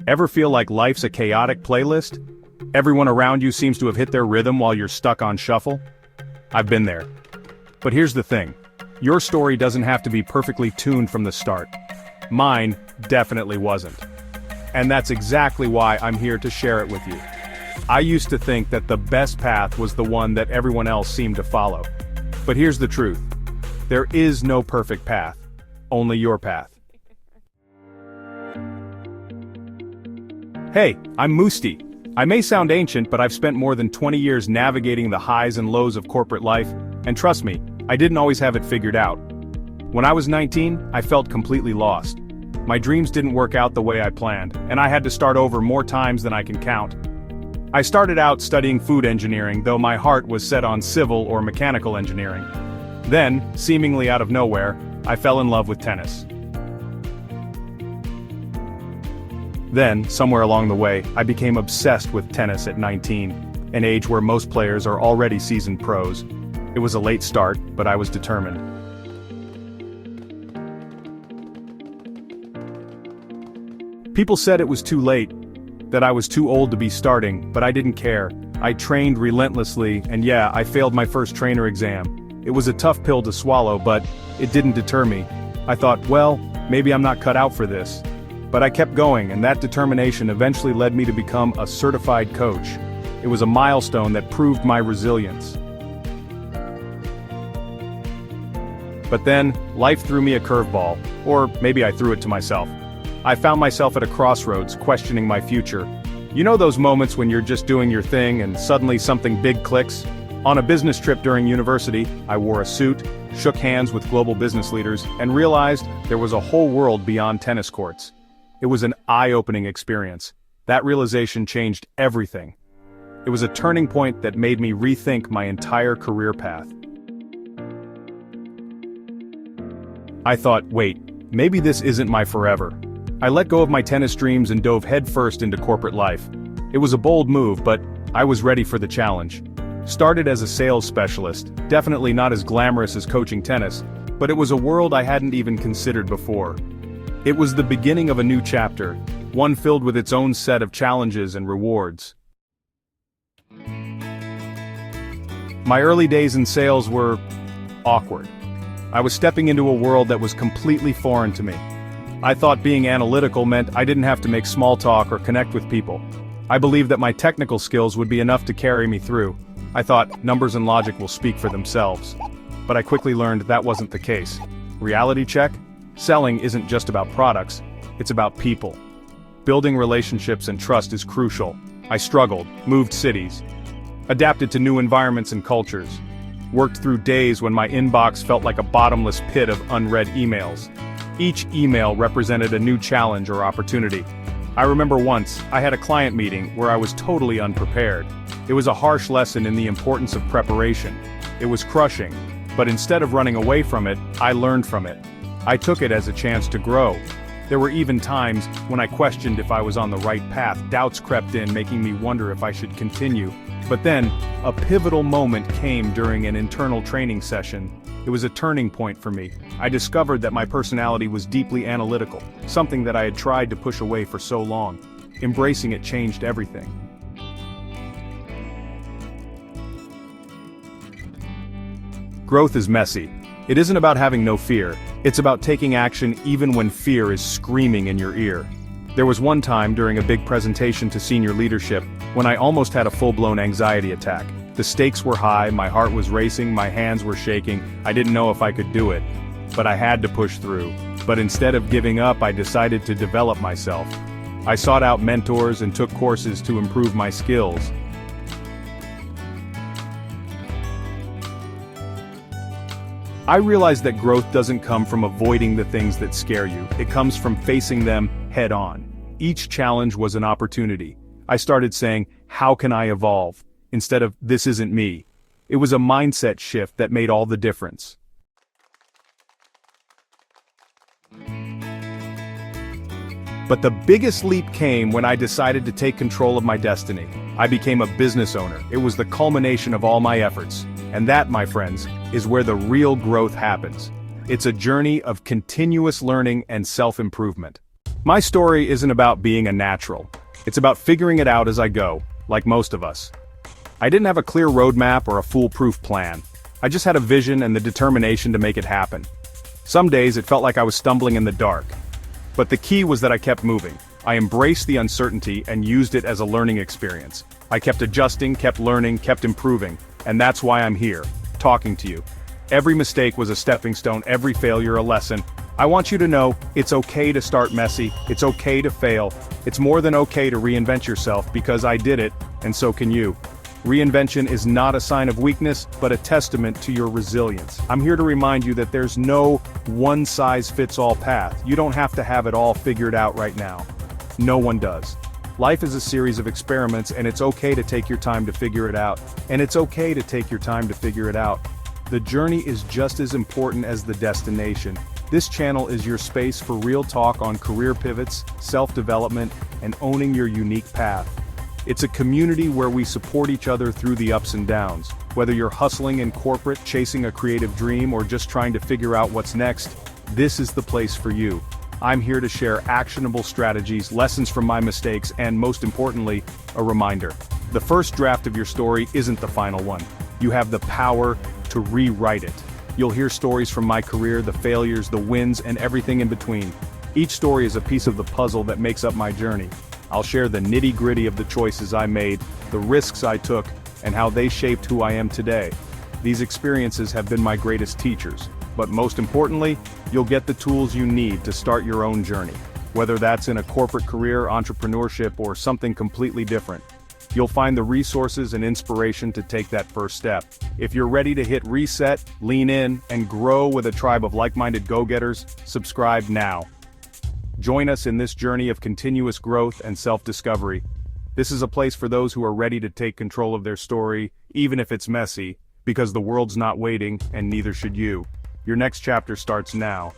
Ever feel like life's a chaotic playlist? Everyone around you seems to have hit their rhythm while you're stuck on shuffle? I've been there. But here's the thing. Your story doesn't have to be perfectly tuned from the start. Mine definitely wasn't. And that's exactly why I'm here to share it with you. I used to think that the best path was the one that everyone else seemed to follow. But here's the truth. There is no perfect path. Only your path. Hey, I'm Musti. I may sound ancient, but I've spent more than 20 years navigating the highs and lows of corporate life, and trust me, I didn't always have it figured out. When I was 19, I felt completely lost. My dreams didn't work out the way I planned, and I had to start over more times than I can count. I started out studying food engineering, though my heart was set on civil or mechanical engineering. Then, seemingly out of nowhere, I fell in love with tennis. Then, somewhere along the way, I became obsessed with tennis at 19, an age where most players are already seasoned pros. It was a late start, but I was determined. People said it was too late, that I was too old to be starting, but I didn't care. I trained relentlessly, and yeah, I failed my first trainer exam. It was a tough pill to swallow, but it didn't deter me. I thought, well, maybe I'm not cut out for this. But I kept going, and that determination eventually led me to become a certified coach. It was a milestone that proved my resilience. But then, life threw me a curveball, or maybe I threw it to myself. I found myself at a crossroads, questioning my future. You know those moments when you're just doing your thing and suddenly something big clicks? On a business trip during university, I wore a suit, shook hands with global business leaders, and realized there was a whole world beyond tennis courts. It was an eye-opening experience. That realization changed everything. It was a turning point that made me rethink my entire career path. I thought, wait, maybe this isn't my forever. I let go of my tennis dreams and dove headfirst into corporate life. It was a bold move, but I was ready for the challenge. Started as a sales specialist, definitely not as glamorous as coaching tennis, but it was a world I hadn't even considered before. It was the beginning of a new chapter, one filled with its own set of challenges and rewards. My early days in sales were awkward. I was stepping into a world that was completely foreign to me. I thought being analytical meant I didn't have to make small talk or connect with people. I believed that my technical skills would be enough to carry me through. I thought numbers and logic will speak for themselves. But I quickly learned that wasn't the case. Reality check? Selling isn't just about products, it's about people. Building relationships and trust is crucial. I struggled, moved cities, adapted to new environments and cultures, worked through days when my inbox felt like a bottomless pit of unread emails. Each email represented a new challenge or opportunity. I remember once, I had a client meeting where I was totally unprepared. It was a harsh lesson in the importance of preparation. It was crushing, but instead of running away from it, I learned from it. I took it as a chance to grow. There were even times when I questioned if I was on the right path. Doubts crept in, making me wonder if I should continue. But then, a pivotal moment came during an internal training session. It was a turning point for me. I discovered that my personality was deeply analytical, something that I had tried to push away for so long. Embracing it changed everything. Growth is messy. It isn't about having no fear. It's about taking action even when fear is screaming in your ear. There was one time during a big presentation to senior leadership when I almost had a full-blown anxiety attack. The stakes were high, my heart was racing, my hands were shaking. I didn't know if I could do it. But I had to push through. But instead of giving up, I decided to develop myself. I sought out mentors and took courses to improve my skills. I realized that growth doesn't come from avoiding the things that scare you. It comes from facing them head on. Each challenge was an opportunity. I started saying, how can I evolve? Instead of, this isn't me. It was a mindset shift that made all the difference. But the biggest leap came when I decided to take control of my destiny. I became a business owner. It was the culmination of all my efforts. And that, my friends, is where the real growth happens. It's a journey of continuous learning and self-improvement. My story isn't about being a natural. It's about figuring it out as I go, like most of us. I didn't have a clear roadmap or a foolproof plan. I just had a vision and the determination to make it happen. Some days it felt like I was stumbling in the dark. But the key was that I kept moving. I embraced the uncertainty and used it as a learning experience. I kept adjusting, kept learning, kept improving, and that's why I'm here, talking to you. Every mistake was a stepping stone, every failure a lesson. I want you to know, it's okay to start messy, it's okay to fail, it's more than okay to reinvent yourself because I did it, and so can you. Reinvention is not a sign of weakness, but a testament to your resilience. I'm here to remind you that there's no one-size-fits-all path. You don't have to have it all figured out right now. No one does. Life is a series of experiments, and it's okay to take your time to figure it out. And it's okay to take your time to figure it out. The journey is just as important as the destination. This channel is your space for real talk on career pivots, self-development, and owning your unique path. It's a community where we support each other through the ups and downs. Whether you're hustling in corporate, chasing a creative dream, or just trying to figure out what's next, this is the place for you. I'm here to share actionable strategies, lessons from my mistakes, and most importantly, a reminder. The first draft of your story isn't the final one. You have the power to rewrite it. You'll hear stories from my career, the failures, the wins, and everything in between. Each story is a piece of the puzzle that makes up my journey. I'll share the nitty-gritty of the choices I made, the risks I took, and how they shaped who I am today. These experiences have been my greatest teachers, but most importantly, you'll get the tools you need to start your own journey. Whether that's in a corporate career, entrepreneurship, or something completely different. You'll find the resources and inspiration to take that first step. If you're ready to hit reset, lean in, and grow with a tribe of like-minded go-getters, subscribe now. Join us in this journey of continuous growth and self-discovery. This is a place for those who are ready to take control of their story, even if it's messy, because the world's not waiting, and neither should you. Your next chapter starts now.